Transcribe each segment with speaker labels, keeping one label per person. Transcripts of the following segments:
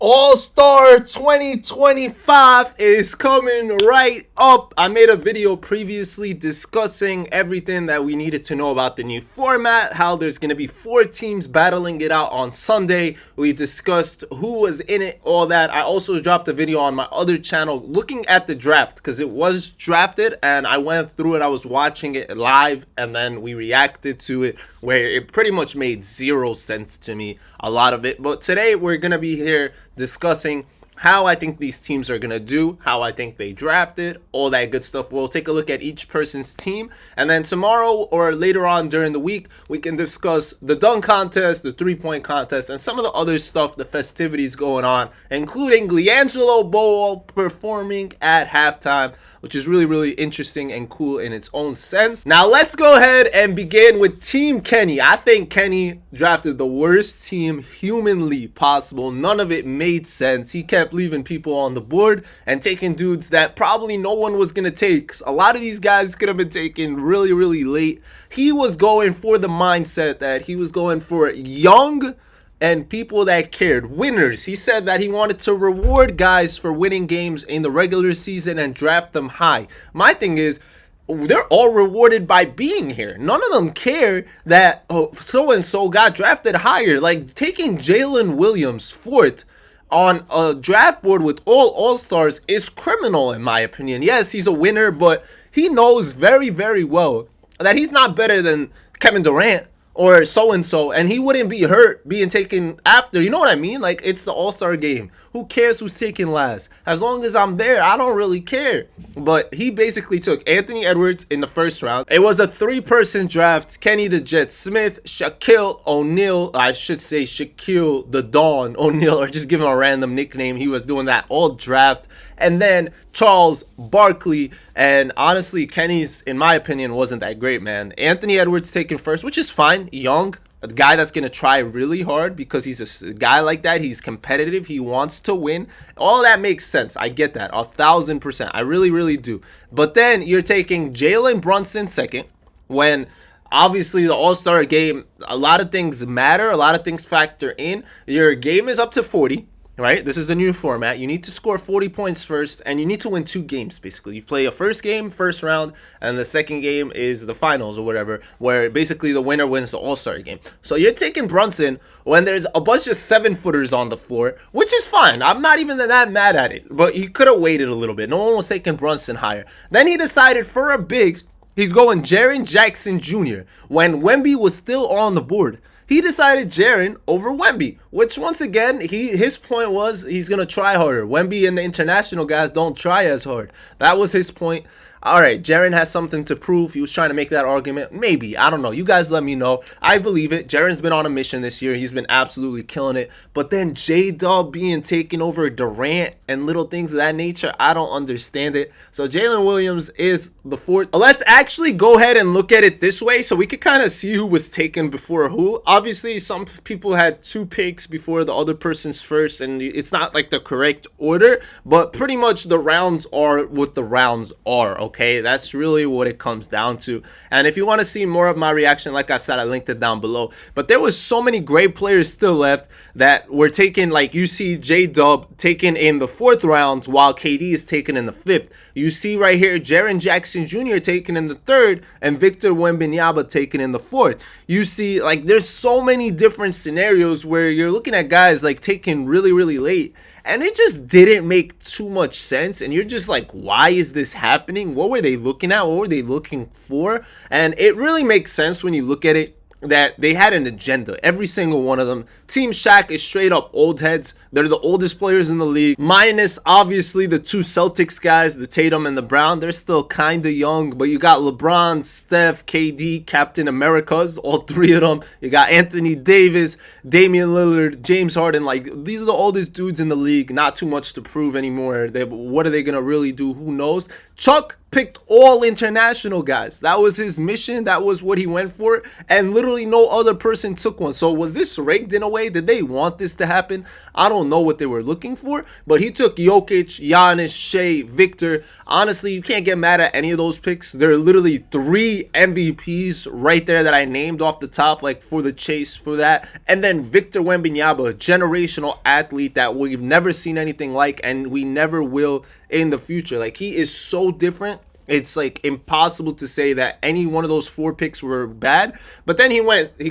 Speaker 1: All-Star 2025 is coming right up. I made a video previously discussing everything that we needed to know about the new format, how there's going to be 4 teams battling it out on Sunday. We discussed who was in it, all that. I also dropped a video on my other channel looking at the draft because it was drafted and I went through it. I was watching it live and then we reacted to it where it pretty much made zero sense to me, a lot of it. But today we're going to be here discussing how I think these teams are going to do, how I think they drafted, all that good stuff. We'll take a look at each person's team. And then tomorrow or later on during the week, we can discuss the dunk contest, the three-point contest, and some of the other stuff, the festivities going on, including LiAngelo Ball performing at halftime, which is really, really interesting and cool in its own sense. Now, let's go ahead and begin with Team Kenny. I think Kenny drafted the worst team humanly possible. None of it made sense. He kept leaving people on the board and taking dudes that probably no one was going to take. A lot of these guys could have been taken really, really late. He was going for the mindset that he was going for young and people that cared, winners. He said that he wanted to reward guys for winning games in the regular season and draft them high. My thing is, they're all rewarded by being here. None of them care that so-and-so got drafted higher. Like taking Jalen Williams fourth on a draft board with all-stars is criminal in my opinion. Yes, he's a winner, but he knows very, very well that he's not better than Kevin Durant or so-and-so, and he wouldn't be hurt being taken after. You know what I mean? Like, it's the all-star game. Who cares who's taken last? As long as I'm there, I don't really care. But he basically took Anthony Edwards in the first round. It was a 3-person draft. Kenny the Jet Smith, Shaquille O'Neal, I should say Shaquille the Dawn O'Neal, or just give him a random nickname. He was doing that all draft. And then Charles Barkley. And honestly, Kenny's, in my opinion, wasn't that great, man. Anthony Edwards taken first, which is fine. Young, a guy that's going to try really hard because he's a guy like that. He's competitive. He wants to win. All that makes sense. I get that 1,000%. I really, really do. But then you're taking Jalen Brunson second when obviously the all-star game, a lot of things matter. A lot of things factor in. Your game is up to 40. Right? This is the new format. You need to score 40 points first, and you need to win 2 games, basically. You play a first game, first round, and the second game is the finals or whatever, where basically the winner wins the all-star game. So you're taking Brunson when there's a bunch of 7-footers on the floor, which is fine. I'm not even that mad at it, but he could have waited a little bit. No one was taking Brunson higher. Then he decided for a big, he's going Jaren Jackson Jr. when Wemby was still on the board. He decided Jaren over Wemby, which once again, his point was he's going to try harder. Wemby and the international guys don't try as hard. That was his point. All right, Jaren has something to prove. He was trying to make that argument. Maybe. I don't know. You guys let me know. I believe it. Jaren's been on a mission this year. He's been absolutely killing it. But then J-Dub being taken over Durant and little things of that nature, I don't understand it. So Jalen Williams is the fourth. Let's actually go ahead and look at it this way so we could kind of see who was taken before who. Obviously, some people had 2 picks before the other person's first, and it's not like the correct order, but pretty much the rounds are what the rounds are, okay? That's really what it comes down to. And if you want to see more of my reaction, like I said, I linked it down below. But there was so many great players still left that were taken, like you see J-Dub taken in the 4th round while KD is taken in the 5th. You see right here Jaren Jackson Jr. taken in the 3rd and Victor Wembanyama taken in the 4th. You see, like, there's so many different scenarios where you're looking at guys like taken really, really late, and it just didn't make too much sense. And you're just like, why is this happening? What were they looking at? What were they looking for? And it really makes sense when you look at it that they had an agenda, every single one of them. Team Shaq is straight up old heads. They're the oldest players in the league, minus obviously the 2 Celtics guys, the Tatum and the Brown. They're still kind of young, but you got LeBron, Steph, KD, Captain Americas, all 3 of them. You got Anthony Davis, Damian Lillard, James Harden. Like, these are the oldest dudes in the league. Not too much to prove anymore. What are they gonna really do? Who knows? Chuck picked all international guys. That was his mission. That was what he went for. And literally no other person took one. So was this rigged in a way? Did they want this to happen? I don't know what they were looking for. But he took Jokic, Giannis, Shea, Victor. Honestly, you can't get mad at any of those picks. There are literally 3 MVPs right there that I named off the top, like for the chase for that. And then Victor Wembanyama, generational athlete that we've never seen anything like, and we never will in the future. Like, he is so different. It's like impossible to say that any one of those 4 picks were bad. But then he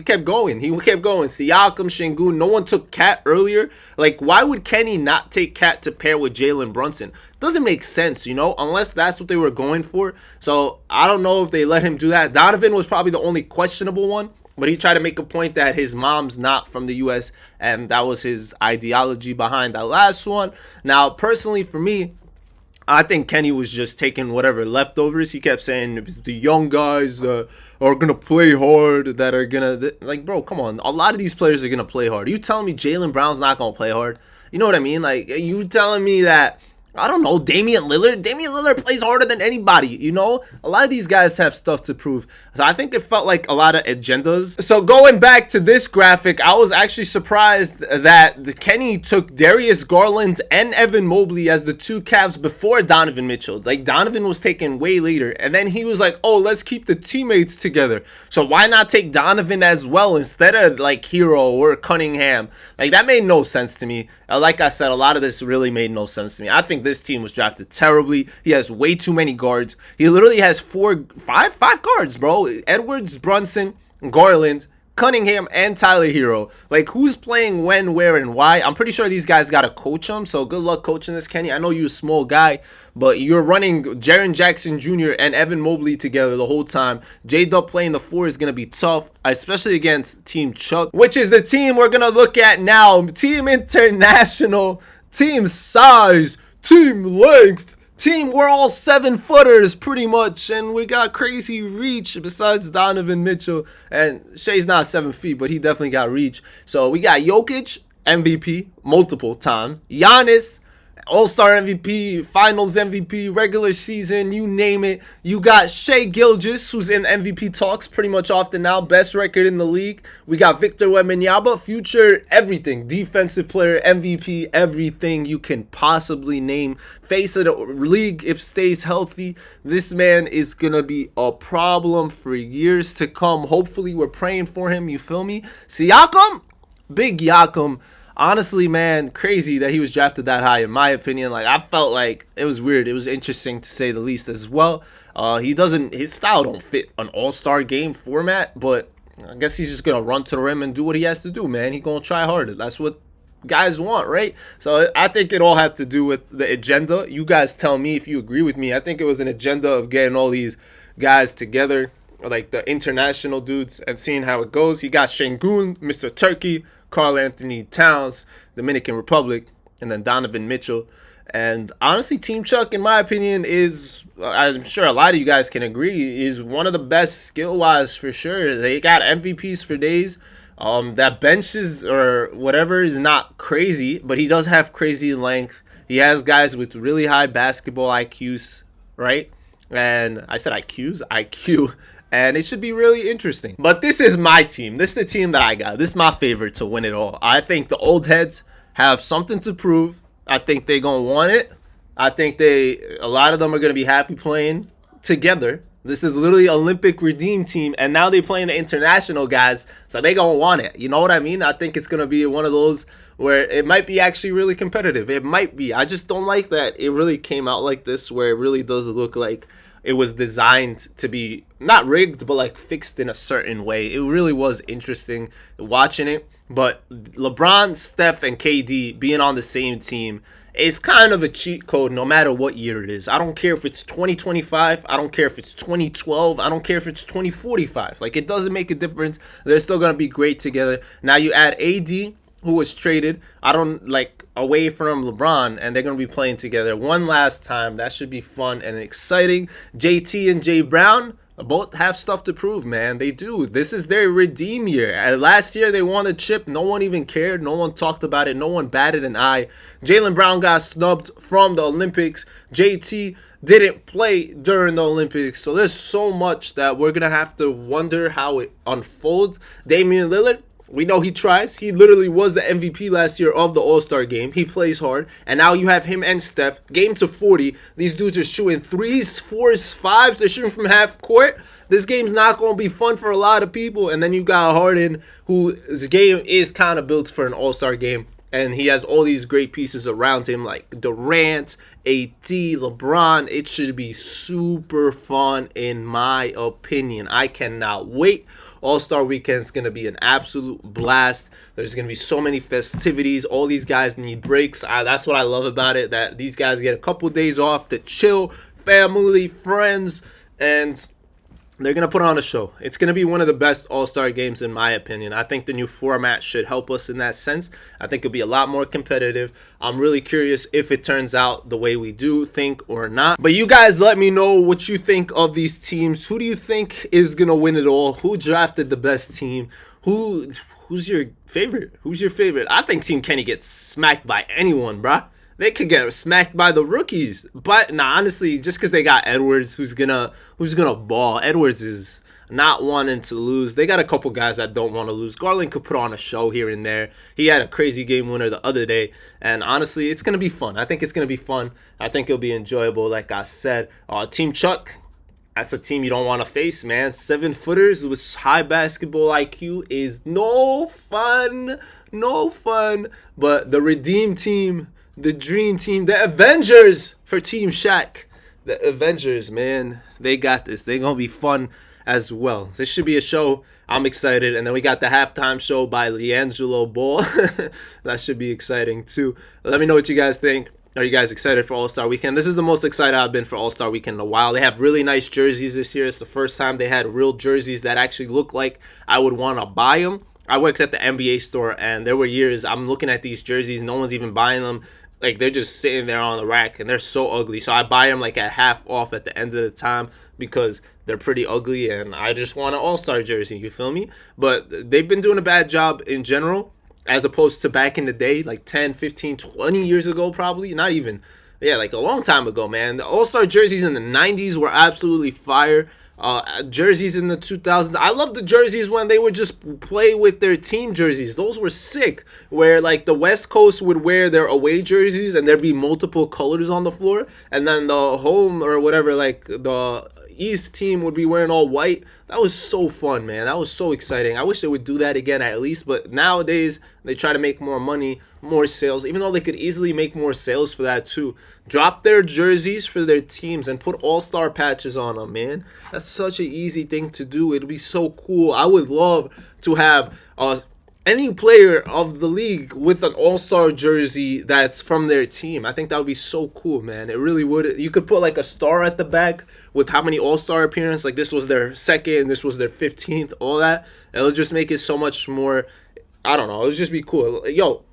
Speaker 1: kept going. Siakam, Şengün. No one took Cat earlier. Like, why would Kenny not take Cat to pair with Jalen Brunson? Doesn't make sense, you know, unless that's what they were going for. So I don't know if they let him do that. Donovan was probably the only questionable one. But he tried to make a point that his mom's not from the U.S. and that was his ideology behind that last one. Now, personally, for me, I think Kenny was just taking whatever leftovers. He kept saying the young guys are going to play hard, that are going to... Like, bro, come on. A lot of these players are going to play hard. You telling me Jaylen Brown's not going to play hard? You know what I mean? Like, you telling me that... I don't know, Damian Lillard plays harder than anybody, you know? A lot of these guys have stuff to prove. So I think it felt like a lot of agendas. So going back to this graphic, I was actually surprised that Kenny took Darius Garland and Evan Mobley as the 2 Cavs before Donovan Mitchell. Like, Donovan was taken way later. And then he was like, oh, let's keep the teammates together. So why not take Donovan as well instead of, like, Hero or Cunningham? Like, that made no sense to me. Like I said, a lot of this really made no sense to me. I think this team was drafted terribly. He has way too many guards. He literally has five guards, bro. Edwards, Brunson, Garland, Cunningham, and Tyler Hero. Like, who's playing when, where, and why? I'm pretty sure these guys got to coach them. So good luck coaching this, Kenny. I know you're a small guy, but you're running Jaren Jackson Jr. and Evan Mobley together the whole time. J-Dub playing the 4 is going to be tough, especially against Team Chuck, which is the team we're going to look at now. Team International, Team Size, Team Length, Team, we're all 7-footers pretty much, and we got crazy reach besides Donovan Mitchell. And Shea's not 7 feet, but he definitely got reach. So we got Jokic, MVP, multiple time. Giannis, All-Star MVP, Finals MVP, regular season, you name it. You got Shai Gilgeous, who's in MVP talks pretty much often now, best record in the league. We got Victor Wembanyama, future everything, defensive player, MVP, everything you can possibly name. Face of the league if stays healthy. This man is going to be a problem for years to come. Hopefully, we're praying for him, you feel me? Siakam, big Siakam. Honestly, man, crazy that he was drafted that high, in my opinion. Like, I felt like it was weird. It was interesting to say the least as well. His style don't fit an all-star game format, but I guess he's just going to run to the rim and do what he has to do, man. He's going to try harder. That's what guys want, right? So I think it all had to do with the agenda. You guys tell me if you agree with me. I think it was an agenda of getting all these guys together, like the international dudes, and seeing how it goes. He got Şengün, Mr. Turkey, Karl Anthony Towns, Dominican Republic, and then Donovan Mitchell. And honestly, Team Chuck, in my opinion, is, I'm sure a lot of you guys can agree, is one of the best skill-wise for sure. They got MVPs for days. That benches or whatever is not crazy, but he does have crazy length. He has guys with really high basketball IQs, right? And I said IQs? IQ. And it should be really interesting. But this is my team. This is the team that I got. This is my favorite to win it all. I think the old heads have something to prove. I think they're going to want it. I think a lot of them are going to be happy playing together. This is literally Olympic Redeem team. And now they're playing the international guys. So they're going to want it. You know what I mean? I think it's going to be one of those where it might be actually really competitive. It might be. I just don't like that it really came out like this, where it really does look like it was designed to be not rigged, but like fixed in a certain way. It really was interesting watching it. But LeBron, Steph, and KD being on the same team is kind of a cheat code no matter what year it is. I don't care if it's 2025. I don't care if it's 2012. I don't care if it's 2045. Like, it doesn't make a difference. They're still going to be great together. Now you add AD, who was traded, away from LeBron, and they're going to be playing together one last time. That should be fun and exciting. JT and Jay Brown, Both have stuff to prove, man. They do. This is their redeem year. Last year they won a chip. No one even cared. No one talked about it. No one batted an eye. Jaylen Brown got snubbed from the Olympics. JT didn't play during the Olympics. So there's so much that we're going to have to wonder how it unfolds. Damian Lillard, we know he tries. He literally was the MVP last year of the All-Star game. He plays hard. And now you have him and Steph. Game to 40. These dudes are shooting threes, fours, fives. They're shooting from half court. This game's not going to be fun for a lot of people. And then you got Harden, whose game is kind of built for an All-Star game. And he has all these great pieces around him like Durant, AD, LeBron. It should be super fun in my opinion. I cannot wait. All-Star Weekend is going to be an absolute blast. There's going to be so many festivities. All these guys need breaks. That's what I love about it, that these guys get a couple days off to chill, family, friends, and they're going to put on a show. It's going to be one of the best All-Star games in my opinion. I think the new format should help us in that sense. I think it'll be a lot more competitive. I'm really curious if it turns out the way we do think or not. But you guys let me know what you think of these teams. Who do you think is going to win it all? Who drafted the best team? Who's your favorite? Who's your favorite? I think Team Kenny gets smacked by anyone, bruh. They could get smacked by the rookies. But nah, honestly, just because they got Edwards, who's gonna ball. Edwards is not wanting to lose. They got a couple guys that don't want to lose. Garland could put on a show here and there. He had a crazy game winner the other day. And honestly, it's gonna be fun. I think it's gonna be fun. I think it'll be enjoyable, like I said. Team Chuck, that's a team you don't want to face, man. 7-footers with high basketball IQ is no fun. No fun. But the Redeem team, the Dream Team, the Avengers for Team Shaq. The Avengers, man, they got this. They're going to be fun as well. This should be a show. I'm excited. And then we got the halftime show by LiAngelo Ball. That should be exciting too. Let me know what you guys think. Are you guys excited for All-Star Weekend? This is the most excited I've been for All-Star Weekend in a while. They have really nice jerseys this year. It's the first time they had real jerseys that actually look like I would want to buy them. I worked at the NBA store, and there were years I'm looking at these jerseys. No one's even buying them. Like, they're just sitting there on the rack, and they're so ugly. So I buy them, like, at half off at the end of the time because they're pretty ugly, and I just want an All-Star jersey, you feel me? But they've been doing a bad job in general as opposed to back in the day, like 10, 15, 20 years ago probably. Not even, yeah, like a long time ago, man. The All-Star jerseys in the 90s were absolutely fire. Jerseys in the 2000s. I love the jerseys when they would just play with their team jerseys. Those were sick. Where like the West Coast would wear their away jerseys and there'd be multiple colors on the floor, and then the home or whatever, like the East team would be wearing all white. That was so fun, man. That was so exciting. I wish they would do that again at least. But nowadays they try to make more money, more sales, even though they could easily make more sales for that too. Drop their jerseys for their teams and put all-star patches on them, man. That's such an easy thing to do. It'd be so cool. I would love to have any player of the league with an all-star jersey that's from their team. I think that would be so cool, man. It really would. You could put like a star at the back with how many all-star appearances. Like this was their second, this was their 15th, all that. It'll just make it so much more, I don't know. It'll just be cool. Yo,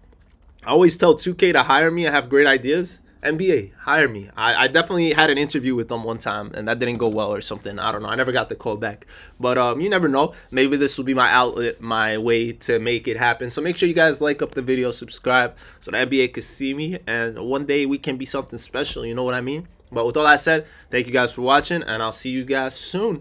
Speaker 1: I always tell 2K to hire me. I have great ideas. NBA, hire me. I definitely had an interview with them one time, and that didn't go well or something. I don't know. I never got the call back. But you never know. Maybe this will be my outlet, my way to make it happen. So make sure you guys like up the video, subscribe, so the NBA can see me, and one day we can be something special. You know what I mean? But with all that said, thank you guys for watching, and I'll see you guys soon.